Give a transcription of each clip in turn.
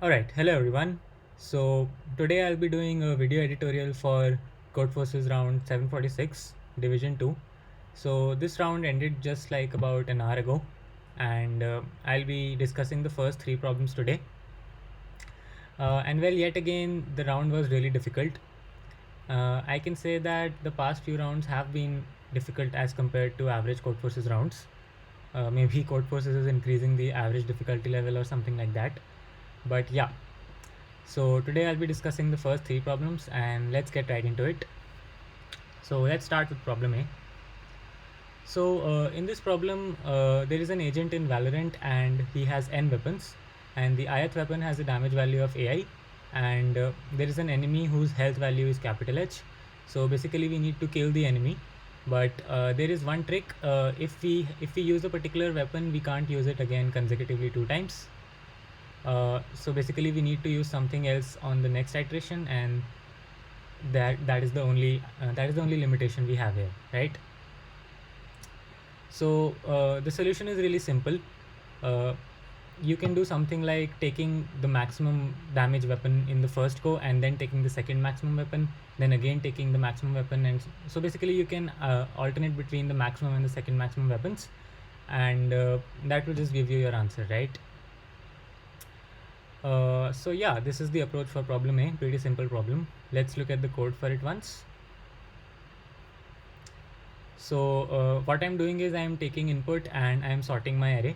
Alright, hello everyone. So today I'll be doing a video editorial for Codeforces round 746 Division 2. So this round ended just like about an hour ago, and I'll be discussing the first three problems today. And well, yet again, the round was really difficult. I can say that the past few rounds have been difficult as compared to average Codeforces rounds. Maybe Codeforces is increasing the average difficulty level or something like that. But yeah, so today I'll be discussing the first three problems and let's get right into it. So let's start with problem A. So in this problem, there is an agent in Valorant and he has n weapons, and the ith weapon has a damage value of AI, and there is an enemy whose health value is capital H. So basically we need to kill the enemy, but there is one trick. If we use a particular weapon, we can't use it again consecutively two times. So basically we need to use something else on the next iteration, and that is the only limitation we have here, right? So the solution is really simple. uh, you can do something like taking the maximum damage weapon in the first go and then taking the second maximum weapon, then again taking the maximum weapon, and so basically you can alternate between the maximum and the second maximum weapons, and that will just give you your answer, right? So yeah, this is the approach for problem A. Pretty simple problem. Let's look at the code for it once. So what I'm doing is I'm taking input and I'm sorting my array,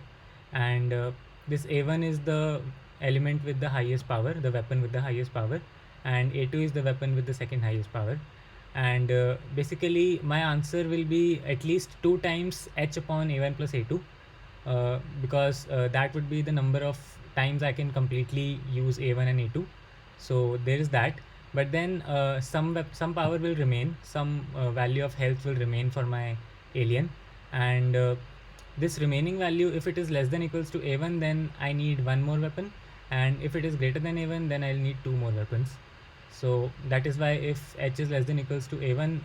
and this A1 is the element with the highest power, the weapon with the highest power, and A2 is the weapon with the second highest power, and basically my answer will be at least 2 times h upon A1 plus A2, because that would be the number of times I can completely use A1 and A2. So there is that. But then some power will remain, some value of health will remain for my alien, and this remaining value, if it is less than equals to A1, then I need one more weapon, and if it is greater than A1, then I'll need two more weapons. So that is why if h is less than equals to A1,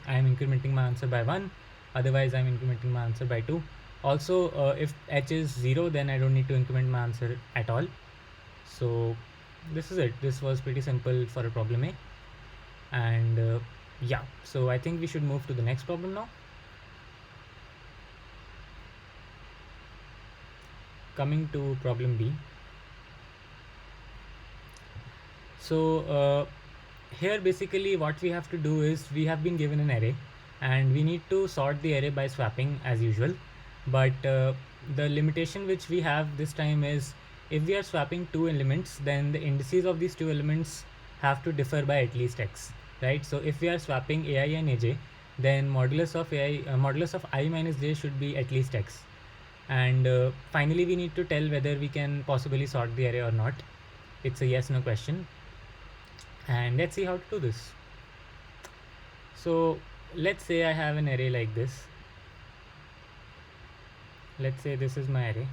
I am incrementing my answer by 1, otherwise I'm incrementing my answer by 2. Also, if h is 0, then I don't need to increment my answer at all. So this is it. This was pretty simple for a problem A. And yeah, so I think we should move to the next problem now. Coming to problem B. So here basically what we have to do is we have been given an array and we need to sort the array by swapping as usual. But the limitation which we have this time is, if we are swapping two elements, then the indices of these two elements have to differ by at least x, right? So if we are swapping ai and aj, then modulus of I minus j should be at least x. And finally we need to tell whether we can possibly sort the array or not. It's a yes no question, and let's see how to do this. So let's say I have an array like this. Let's say this is my array,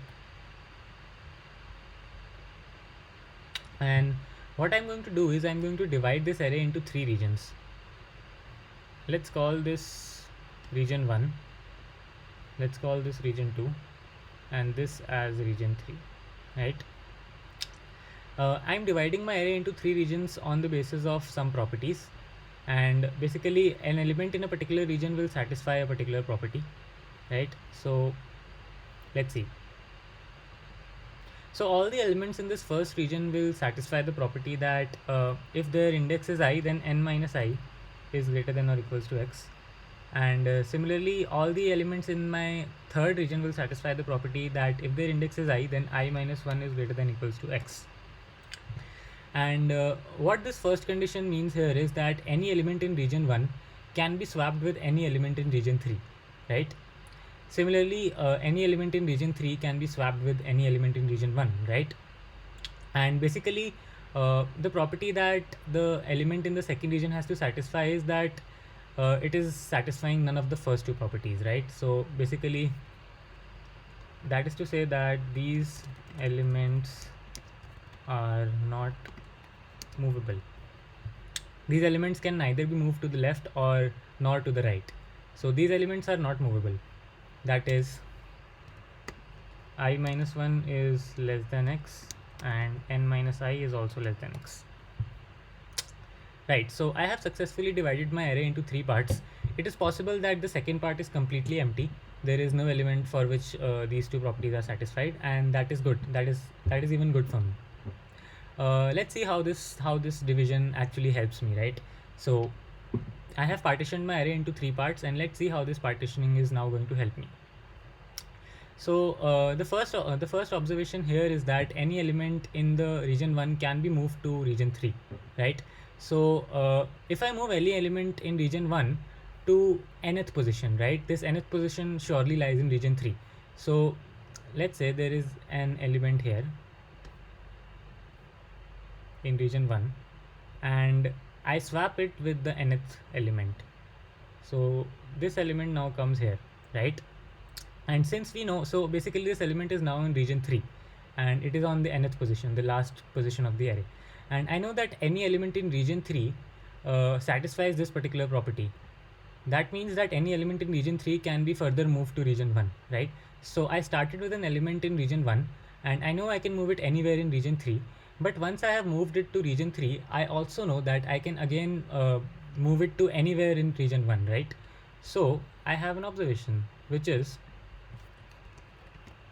and what I'm going to do is I'm going to divide this array into three regions. Let's call this region 1, let's call this region 2, and this as region 3, right? I'm dividing my array into three regions on the basis of some properties, and basically an element in a particular region will satisfy a particular property, right? So let's see. So all the elements in this first region will satisfy the property that if their index is I, then n minus I is greater than or equals to x. And similarly, all the elements in my third region will satisfy the property that if their index is I, then I minus 1 is greater than equals to x. And what this first condition means here is that any element in region 1 can be swapped with any element in region 3, right? Similarly, any element in region 3 can be swapped with any element in region 1, right? And basically, the property that the element in the second region has to satisfy is that it is satisfying none of the first two properties, right? So basically, that is to say that these elements are not movable. These elements can neither be moved to the left or nor to the right. So these elements are not movable. That is, I minus 1 is less than x and n minus I is also less than x. Right, so I have successfully divided my array into 3 parts. It is possible that the second part is completely empty. There is no element for which these two properties are satisfied, and that is good. That is even good for me. Let's see how this division actually helps me, right? So I have partitioned my array into 3 parts, and let's see how this partitioning is now going to help me. So the first observation here is that any element in the region 1 can be moved to region 3, right? So if I move any element in region 1 to nth position, right, this nth position surely lies in region 3. So let's say there is an element here in region 1 and I swap it with the nth element. So this element now comes here, right? And since we know, so basically this element is now in region 3 and it is on the nth position, the last position of the array. And I know that any element in region 3 satisfies this particular property. That means that any element in region 3 can be further moved to region 1, right? So I started with an element in region 1 and I know I can move it anywhere in region 3. But once I have moved it to region 3, I also know that I can again move it to anywhere in region 1, right? So I have an observation, which is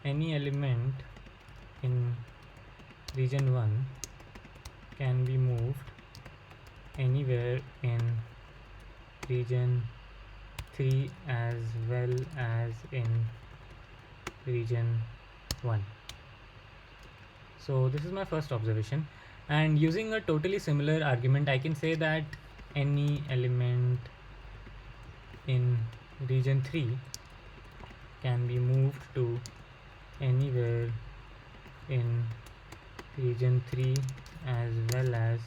any element in region 1 can be moved anywhere in region 3 as well as in region 1. So this is my first observation, and using a totally similar argument I can say that any element in region 3 can be moved to anywhere in region 3 as well as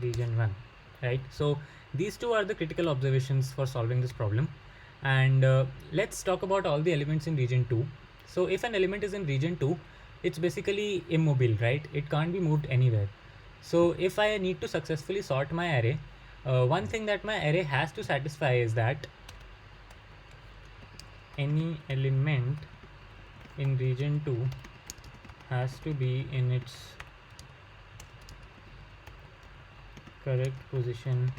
region 1, right? So these two are the critical observations for solving this problem, and let's talk about all the elements in region 2. So if an element is in region 2, it's basically immobile, right? It can't be moved anywhere. So if I need to successfully sort my array, one thing that my array has to satisfy is that any element in region 2 has to be in its correct position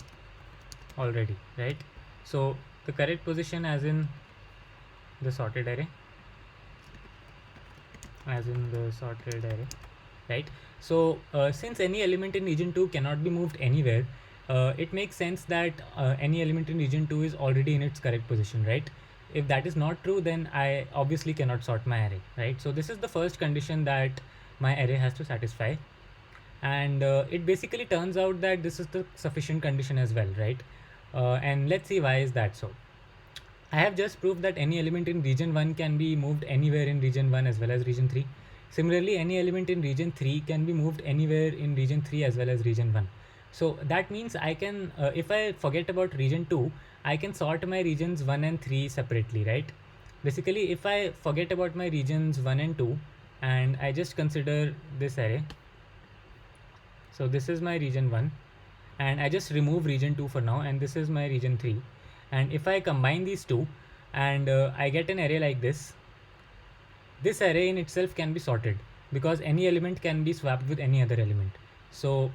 already, right? So the correct position as in the sorted array, right? So since any element in region 2 cannot be moved anywhere, it makes sense that any element in region 2 is already in its correct position, right? If that is not true, then I obviously cannot sort my array, right? So this is the first condition that my array has to satisfy, and it basically turns out that this is the sufficient condition as well, right? And let's see why is that so. I have just proved that any element in region 1 can be moved anywhere in region 1 as well as region 3. Similarly, any element in region 3 can be moved anywhere in region 3 as well as region 1. So that means I can, if I forget about region 2, I can sort my regions 1 and 3 separately, right? Basically, if I forget about my regions 1 and 2 and I just consider this array, so this is my region 1 and I just remove region 2 for now, and this is my region 3. And if I combine these two and I get an array like this array in itself can be sorted because any element can be swapped with any other element. So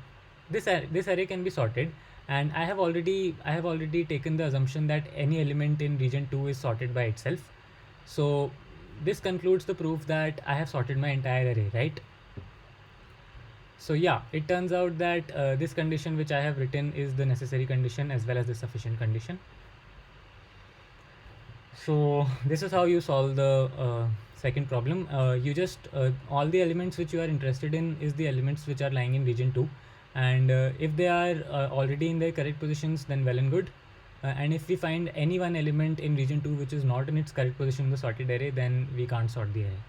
this array can be sorted, and I have already taken the assumption that any element in region 2 is sorted by itself. So this concludes the proof that I have sorted my entire array, right? So yeah, it turns out that this condition which I have written is the necessary condition as well as the sufficient condition. So this is how you solve the second problem. You just all the elements which you are interested in is the elements which are lying in region 2, and if they are already in their correct positions, then well and good. And if we find any one element in region 2 which is not in its correct position in the sorted array, then we can't sort the array,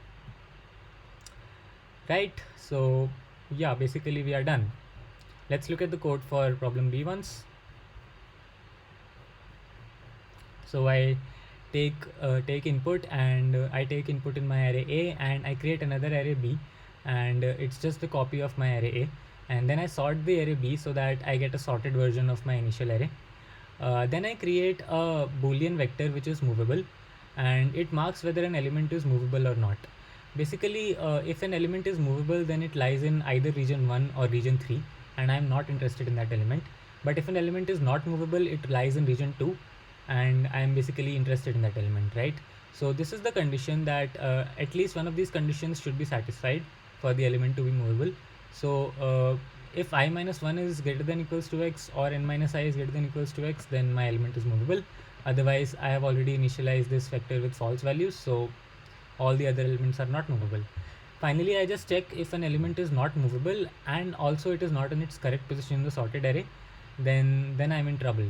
right? So yeah, basically we are done. Let's look at the code for problem B once. So I take input, and I take input in my array A and I create another array B, and it's just the copy of my array A, and then I sort the array B so that I get a sorted version of my initial array. Then I create a boolean vector which is movable, and it marks whether an element is movable or not. Basically, if an element is movable, then it lies in either region 1 or region 3, and I'm not interested in that element. But if an element is not movable, it lies in region 2, and I'm basically interested in that element, right? So this is the condition that at least one of these conditions should be satisfied for the element to be movable. So if I minus 1 is greater than equals to x, or n minus I is greater than equals to x, then my element is movable. Otherwise, I have already initialized this vector with false values, so all the other elements are not movable. Finally, I just check if an element is not movable and also it is not in its correct position in the sorted array, then I'm in trouble.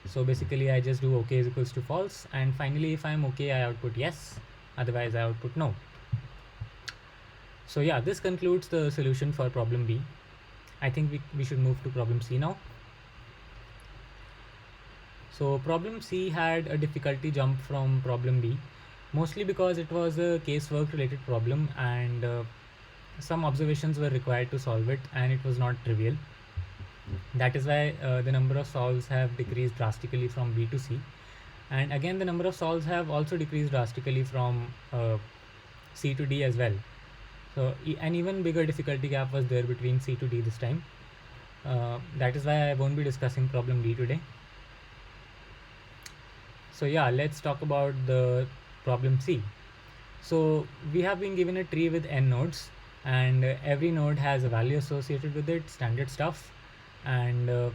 So basically I just do OK is equals to false, and finally if I'm OK, I output yes, otherwise I output no. So yeah, this concludes the solution for problem B. I think we should move to problem C now. So problem C had a difficulty jump from problem B, mostly because it was a casework related problem, and some observations were required to solve it, and it was not trivial. That is why the number of solves have decreased drastically from B to C, and again the number of solves have also decreased drastically from C to D as well. So an even bigger difficulty gap was there between C to D this time. That is why I won't be discussing problem D today. So yeah, let's talk about the problem C. So we have been given a tree with n nodes, and every node has a value associated with it, standard stuff. And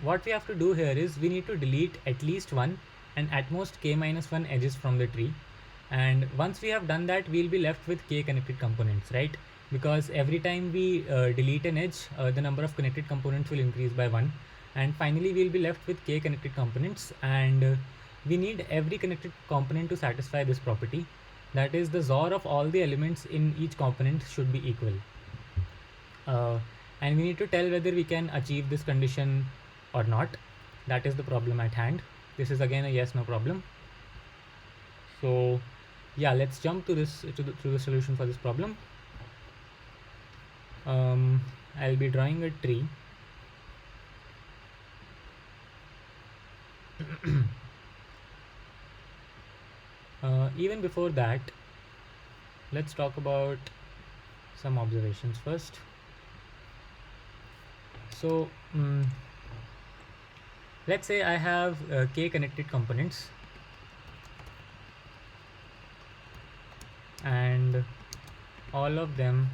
what we have to do here is we need to delete at least one and at most k minus 1 edges from the tree. And once we have done that, we'll be left with k connected components, right? Because every time we delete an edge, the number of connected components will increase by 1. And finally, we'll be left with k connected components, and we need every connected component to satisfy this property. That is, the XOR of all the elements in each component should be equal. And we need to tell whether we can achieve this condition or not. That is the problem at hand. This is again a yes no problem. So yeah, let's jump to the solution for this problem. I'll be drawing a tree. Even before that, let's talk about some observations first. So let's say I have k connected components, and all of them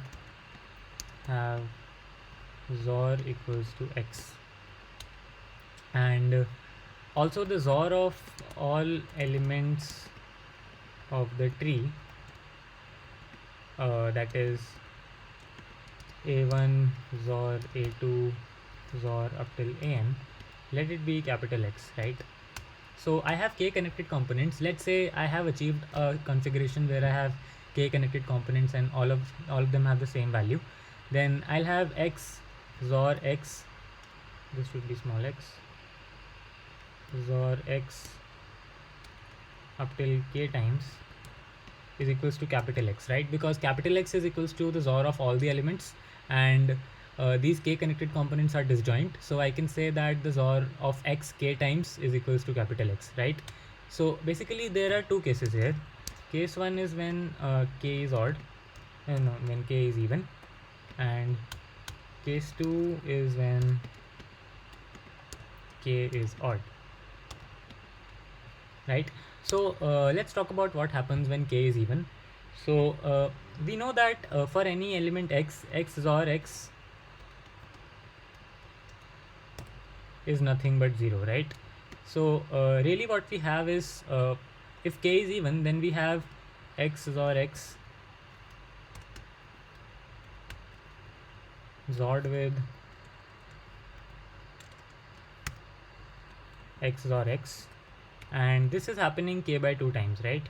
have XOR equals to x, and also the XOR of all elements of the tree, that is a1 XOR a2 XOR up till an, let it be capital X, right? So I have k connected components. Let's say I have achieved a configuration where I have k connected components and all of them have the same value. Then I'll have x XOR x, this should be small x, XOR x up till k times is equals to capital X, right? Because capital X is equals to the XOR of all the elements, and these k connected components are disjoint, so I can say that the XOR of x k times is equals to capital X, right? So basically there are two cases here. Case 1 is when k is odd, no, when k is even, and case 2 is when k is odd, right? So let's talk about what happens when k is even. So we know that for any element x XOR x is nothing but 0, right? So really what we have is, if k is even, then we have x XOR x XORed with x XOR x, and this is happening k by 2 times, right?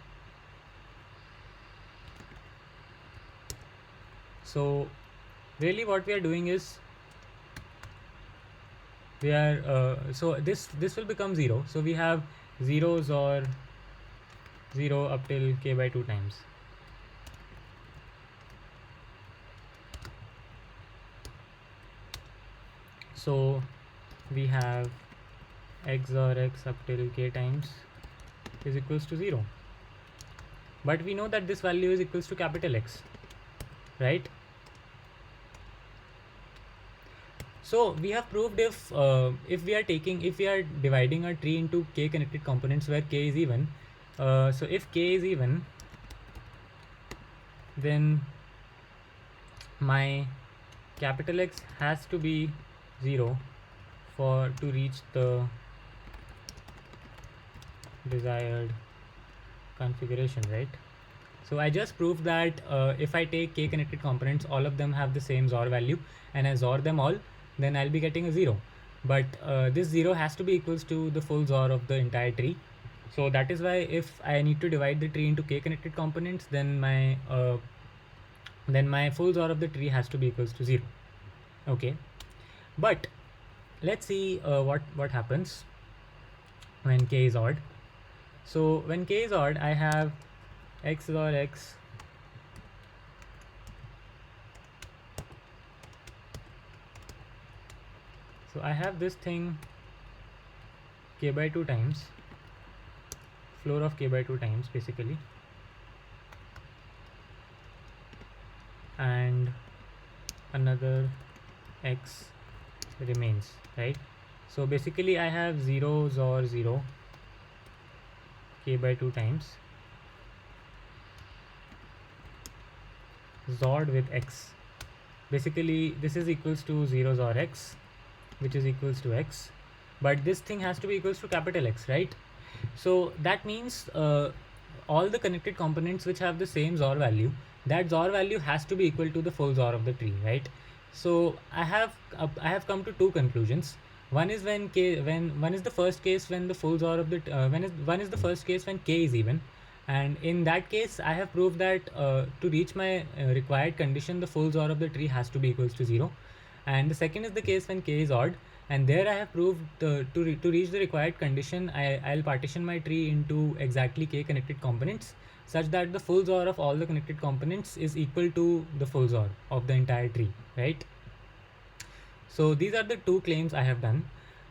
So really what we are doing is we are so this will become 0, so we have 0 XOR 0 up till k by 2 times. So we have x XOR x up till k times is equals to 0, but we know that this value is equals to capital X. right? So we have proved if we are dividing a tree into k connected components where k is even, so if k is even, then my capital X has to be 0 for to reach the desired configuration, right? So I just proved that if I take k connected components, all of them have the same XOR value, and I XOR them all, then I'll be getting a 0. But this 0 has to be equals to the full XOR of the entire tree. So that is why if I need to divide the tree into k connected components, then my full XOR of the tree has to be equals to 0. Okay, but let's see what happens when k is odd. So when k is odd, I have x XOR x So I have this thing k by 2 times, floor of k by 2 times basically, and another x remains, right? So basically I have 0 XOR 0 k by 2 times XORed with x. Basically this is equals to 0 XOR x, which is equals to x, but this thing has to be equals to capital X, right? So that means all the connected components which have the same XOR value, that XOR value has to be equal to the full XOR of the tree, right? So I have come to two conclusions. One is when one is the first case when the full XOR of the one is the first case when k is even, and in that case I have proved that to reach my required condition, the full XOR of the tree has to be equals to 0. And the second is the case when k is odd, and there I have proved to reach the required condition, I'll partition my tree into exactly k connected components such that the full XOR of all the connected components is equal to the full XOR of the entire tree, right? So these are the two claims I have done.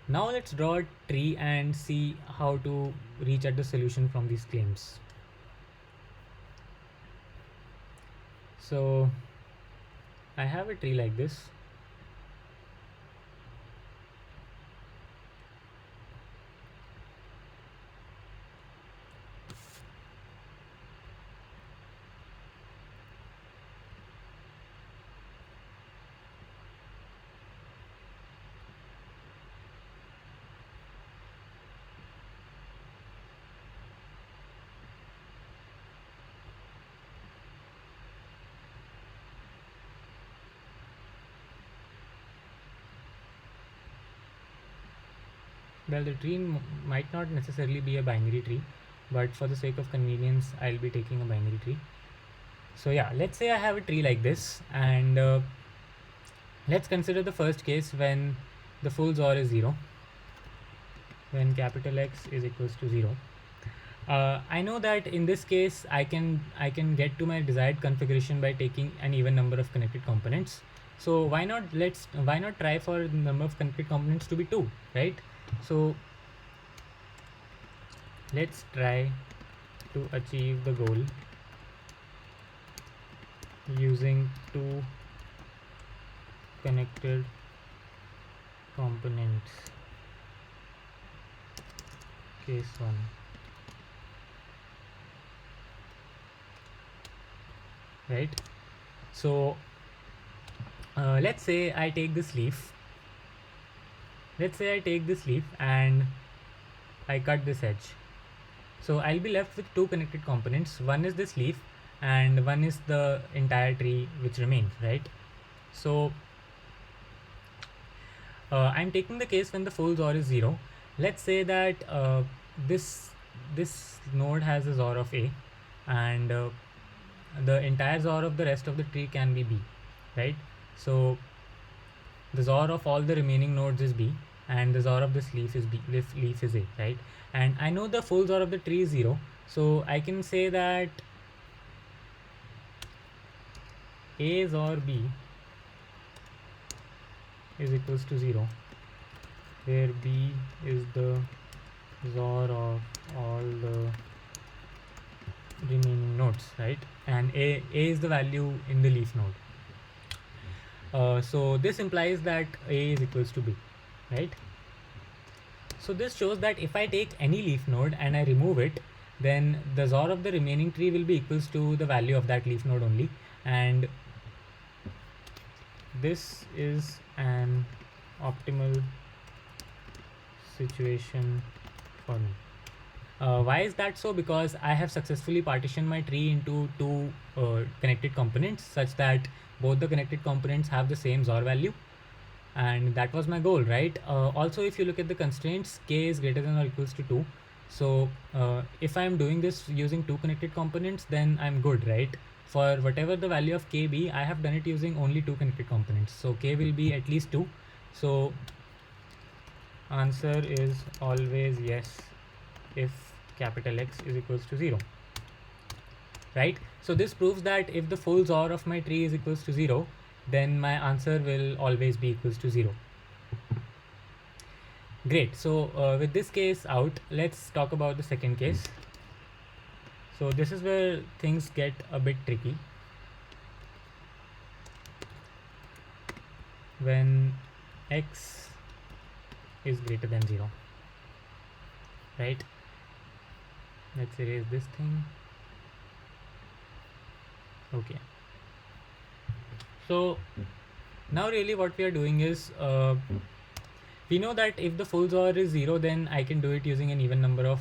Now let's draw a tree and see how to reach at the solution from these claims. So I have a tree like this. Well, the tree might not necessarily be a binary tree, but for the sake of convenience, I'll be taking a binary tree. So yeah, let's say I have a tree like this, and let's consider the first case when the full XOR is 0, when capital X is equals to 0. I know that in this case I can get to my desired configuration by taking an even number of connected components. So why not try for the number of connected components to be 2, right? So let's try to achieve the goal using 2 connected components. Case 1. Right? So let's say I take this leaf. And I cut this edge. So I'll be left with 2 connected components. One is this leaf and one is the entire tree which remains, right? So I'm taking the case when the full XOR is 0. Let's say that this node has a XOR of A, and the entire XOR of the rest of the tree can be B, right? So the XOR of all the remaining nodes is B, and the XOR of this leaf is B. This leaf is A, right? And I know the full XOR of the tree is 0, so I can say that A XOR B is equals to 0, where B is the XOR of all the remaining nodes, right? And a is the value in the leaf node. So this implies that a is equals to b, right? So this shows that if I take any leaf node and I remove it, then the XOR of the remaining tree will be equals to the value of that leaf node only, and this is an optimal situation for me. Why is that so? Because I have successfully partitioned my tree into two connected components such that both the connected components have the same XOR value, and that was my goal, right? Also, if you look at the constraints, k is greater than or equals to 2. So if I'm doing this using two connected components, then I'm good, right? For whatever the value of k be, I have done it using only two connected components, so k will be at least 2. So answer is always yes if capital X is equals to 0, right? So this proves that if the full XOR of my tree is equals to 0, then my answer will always be equals to 0. Great. So with this case out, let's talk about the second case. So this is where things get a bit tricky. When x is greater than 0, right? Let's erase this thing. Okay. So now really what we are doing is we know that if the full XOR is 0, then I can do it using an even number of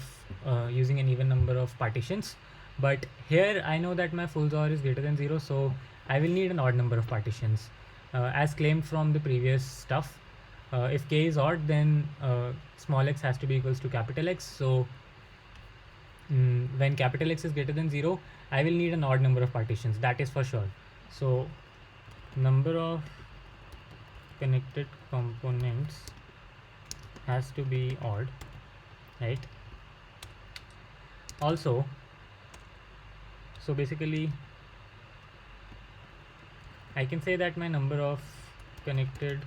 partitions. But here I know that my full XOR is greater than 0, so I will need an odd number of partitions. As claimed from the previous stuff, if k is odd, then small x has to be equals to capital X. So when capital X is greater than 0, I will need an odd number of partitions, that is for sure. So number of connected components has to be odd, right? Also, so basically I can say that my number of connected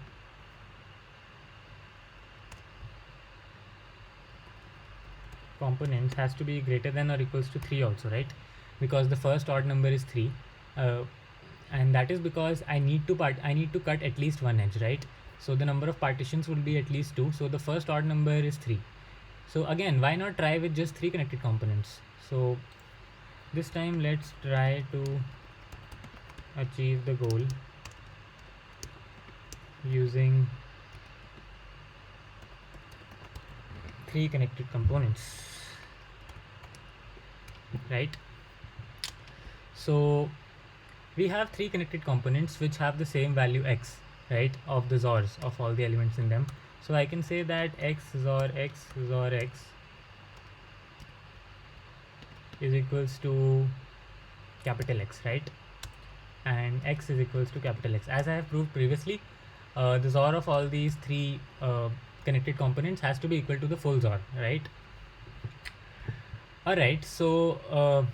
components has to be greater than or equals to 3 also, right? Because the first odd number is 3, and that is because I need to cut at least one edge, right? So the number of partitions will be at least 2, so the first odd number is 3. So again, why not try with just 3 connected components? So this time let's try to achieve the goal using 3 connected components, right? So we have 3 connected components which have the same value x, right, of the XORs of all the elements in them. So I can say that x XOR x XOR x is equals to capital X, right? And x is equals to capital X. As I have proved previously, the XOR of all these 3 connected components has to be equal to the full XOR, right? Alright, so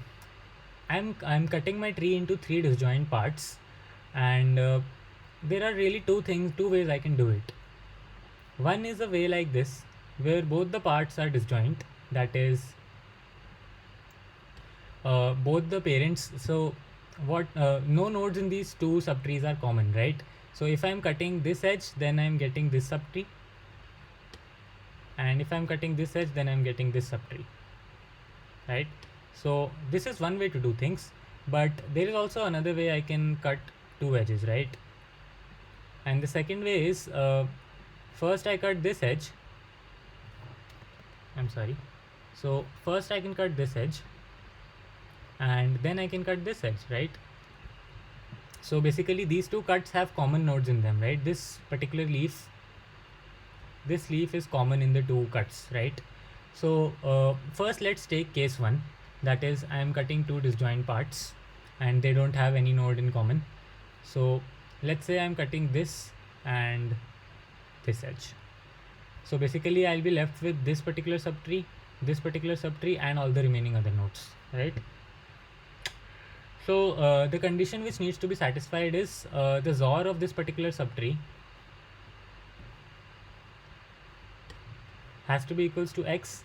I'm cutting my tree into 3 disjoint parts, and there are really two ways I can do it. One is a way like this, where both the parts are disjoint, that is both the parents. So what no nodes in these two subtrees are common, right? So if I'm cutting this edge, then I'm getting this subtree, and if I'm cutting this edge, then I'm getting this subtree, right? So this is one way to do things, but there is also another way I can cut two edges, right? And the second way is first I cut this edge. I'm sorry. So first I can cut this edge, and then I can cut this edge, right? So basically these two cuts have common nodes in them, right? This leaf is common in the two cuts, right? So first let's take case 1, that is I am cutting two disjoint parts and they don't have any node in common. So let's say I'm cutting this and this edge. So basically I'll be left with this particular subtree, and all the remaining other nodes, right? So the condition which needs to be satisfied is the XOR of this particular subtree has to be equals to x,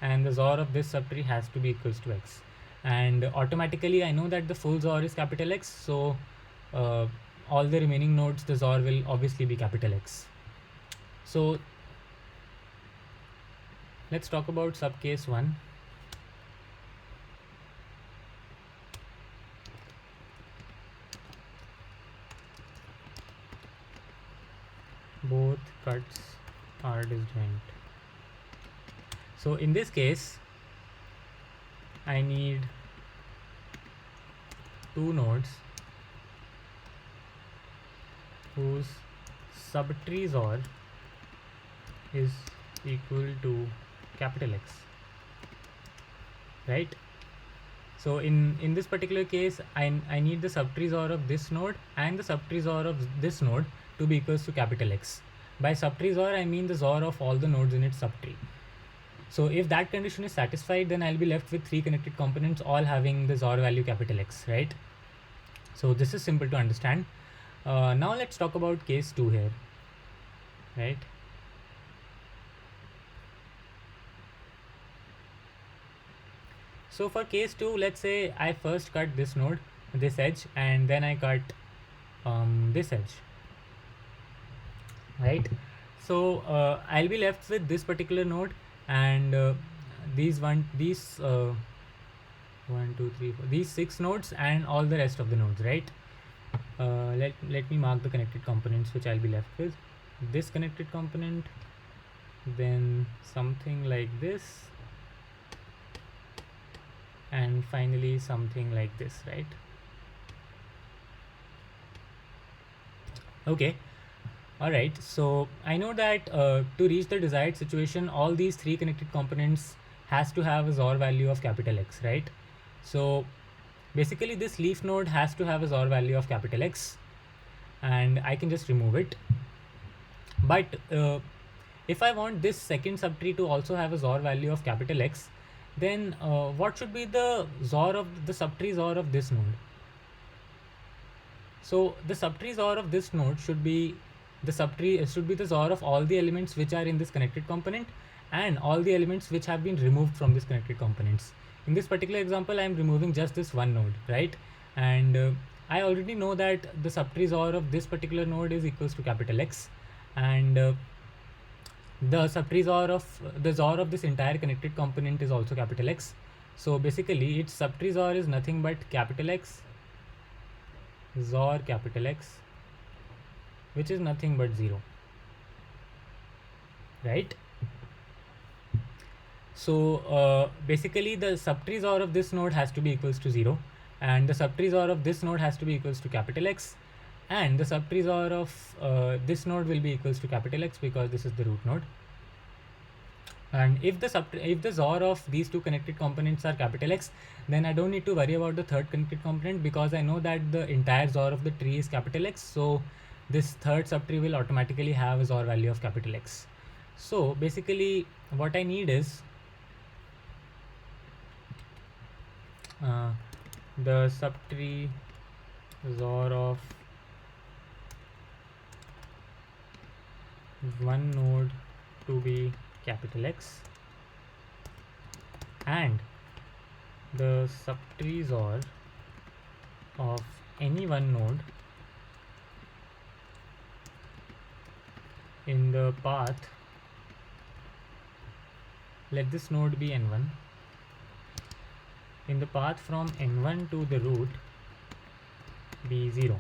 and the XOR of this subtree has to be equals to x. and automatically I know that the full XOR is capital X, so all the remaining nodes, the XOR will obviously be capital X. So let's talk about subcase 1. Both cuts are disjoint. So in this case, I need two nodes whose subtree XOR is equal to capital X, right? So in this particular case, I need the subtree XOR of this node and the subtree XOR of this node to be equals to capital X. By subtree XOR, I mean the XOR of all the nodes in its subtree. So if that condition is satisfied, then I'll be left with three connected components all having the XOR value capital X, right? So this is simple to understand. Now let's talk about case 2 here, right? So for case 2, let's say I first cut this node, this edge, and then I cut this edge, right? So I'll be left with this particular node and these 6 nodes and all the rest of the nodes, right? Let me mark the connected components which I'll be left with. This connected component, then something like this, and finally something like this, right? Okay. Alright, so I know that to reach the desired situation, all these three connected components has to have a XOR value of capital X, right? So basically this leaf node has to have a XOR value of capital X, and I can just remove it. But if I want this second subtree to also have a XOR value of capital X, then what should be the XOR of the subtree XOR of this node? So the subtree XOR of this node should be the XOR of all the elements which are in this connected component and all the elements which have been removed from this connected components. In this particular example, I am removing just this one node, right? And I already know that the subtree XOR of this particular node is equals to capital X, and the subtree XOR of this entire connected component is also capital X. So basically its subtree XOR is nothing but capital X XOR capital X, which is nothing but 0, right? So basically the subtree XOR of this node has to be equals to 0, and the subtree XOR of this node has to be equals to capital X, and the subtree XOR of this node will be equals to capital X because this is the root node. And if the XOR of these two connected components are capital X, then I don't need to worry about the third connected component because I know that the entire XOR of the tree is capital X. So this third subtree will automatically have a XOR value of capital X. So basically what I need is the subtree XOR of one node to be capital X and the subtree XOR of any one node in the path, let this node be n1, in the path from n1 to the root be 0.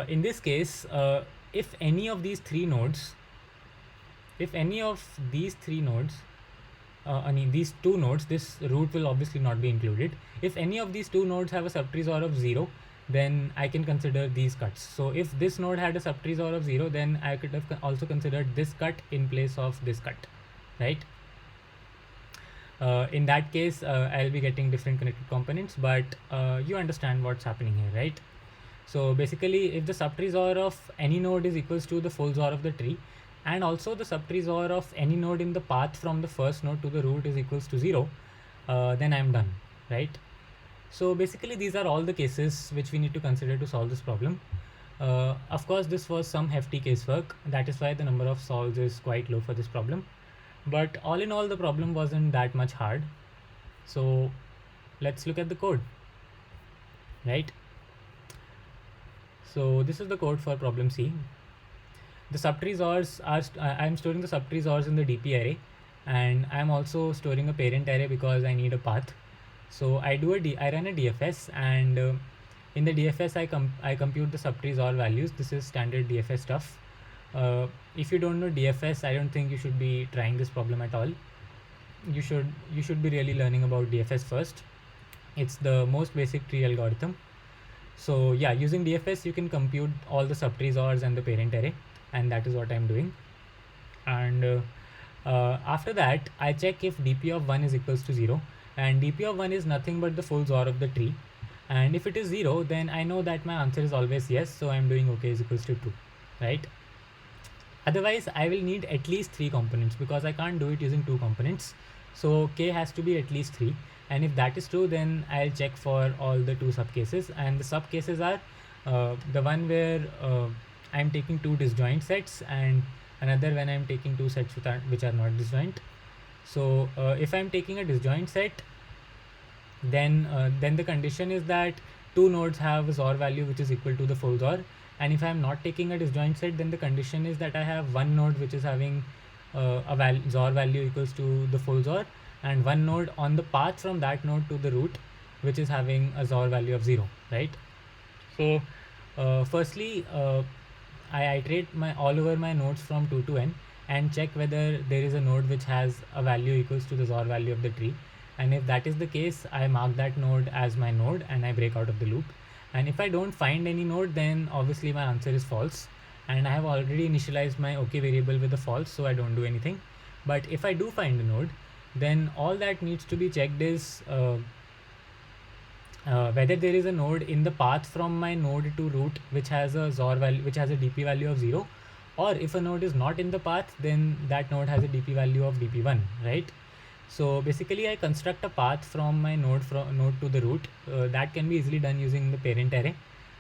In this case, if any of these three nodes, these two nodes, this root will obviously not be included. If any of these two nodes have a subtree XOR of 0, then I can consider these cuts. So if this node had a subtree XOR of 0, then I could have also considered this cut in place of this cut, right? In that case, I'll be getting different connected components, but you understand what's happening here, right? So basically, if the subtree XOR of any node is equals to the full XOR of the tree, and also the subtree XOR of any node in the path from the first node to the root is equals to 0, then I'm done, right? So basically, these are all the cases which we need to consider to solve this problem. Of course, this was some hefty casework. That is why the number of solves is quite low for this problem. But all in all, the problem wasn't that much hard. So let's look at the code, right? So this is the code for problem C. The subtrees ors are I'm storing the subtrees ors in the DP array, and I'm also storing a parent array because I need a path. So I run a DFS, and in the DFS I compute the subtrees or values. This is standard DFS stuff. If you don't know DFS, I don't think you should be trying this problem at all. You should be really learning about DFS first. It's the most basic tree algorithm. So yeah, using DFS you can compute all the subtrees ors and the parent array, and that is what I'm doing. And after that, I check if dp of 1 is equals to 0, and dp of 1 is nothing but the full XOR of the tree. And if it is 0, then I know that my answer is always yes, so I'm doing OK is equals to 2, right? Otherwise, I will need at least 3 components because I can't do it using 2 components. So k has to be at least 3. And if that is true, then I'll check for all the 2 subcases. And the subcases are the one where I'm taking 2 disjoint sets, and another when I'm taking 2 sets which are not disjoint. So if I'm taking a disjoint set, then the condition is that 2 nodes have a XOR value which is equal to the full XOR. And if I'm not taking a disjoint set, then the condition is that I have one node which is having XOR value equals to the full XOR, and one node on the path from that node to the root which is having a XOR value of 0, right? So firstly, I iterate all over my nodes from 2 to n and check whether there is a node which has a value equals to the XOR value of the tree. And if that is the case, I mark that node as my node and I break out of the loop. And if I don't find any node, then obviously my answer is false. And I have already initialized my OK variable with a false, so I don't do anything. But if I do find a node, then all that needs to be checked is whether there is a node in the path from my node to root which has a XOR value, which has a DP value of 0, or if a node is not in the path, then that node has a DP value of DP1, right? So basically I construct a path from my node to the root. That can be easily done using the parent array,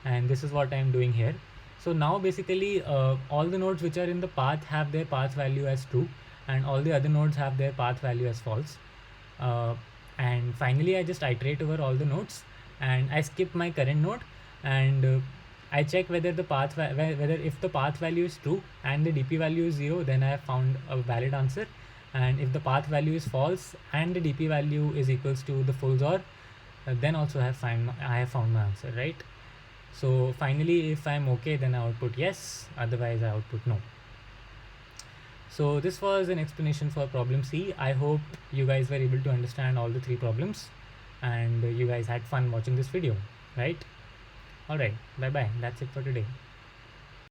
and this is what I am doing here. So now basically all the nodes which are in the path have their path value as true, and all the other nodes have their path value as false. And finally I just iterate over all the nodes, and I skip my current node, and I check whether the path whether if the path value is true and the DP value is 0, then I have found a valid answer. And if the path value is false and the DP value is equals to the full XOR, then also I have found my answer, right? So finally, if I'm okay, then I output yes, otherwise I output no. So this was an explanation for problem C. I hope you guys were able to understand all the 3 problems, and you guys had fun watching this video, right? Alright, bye bye, that's it for today.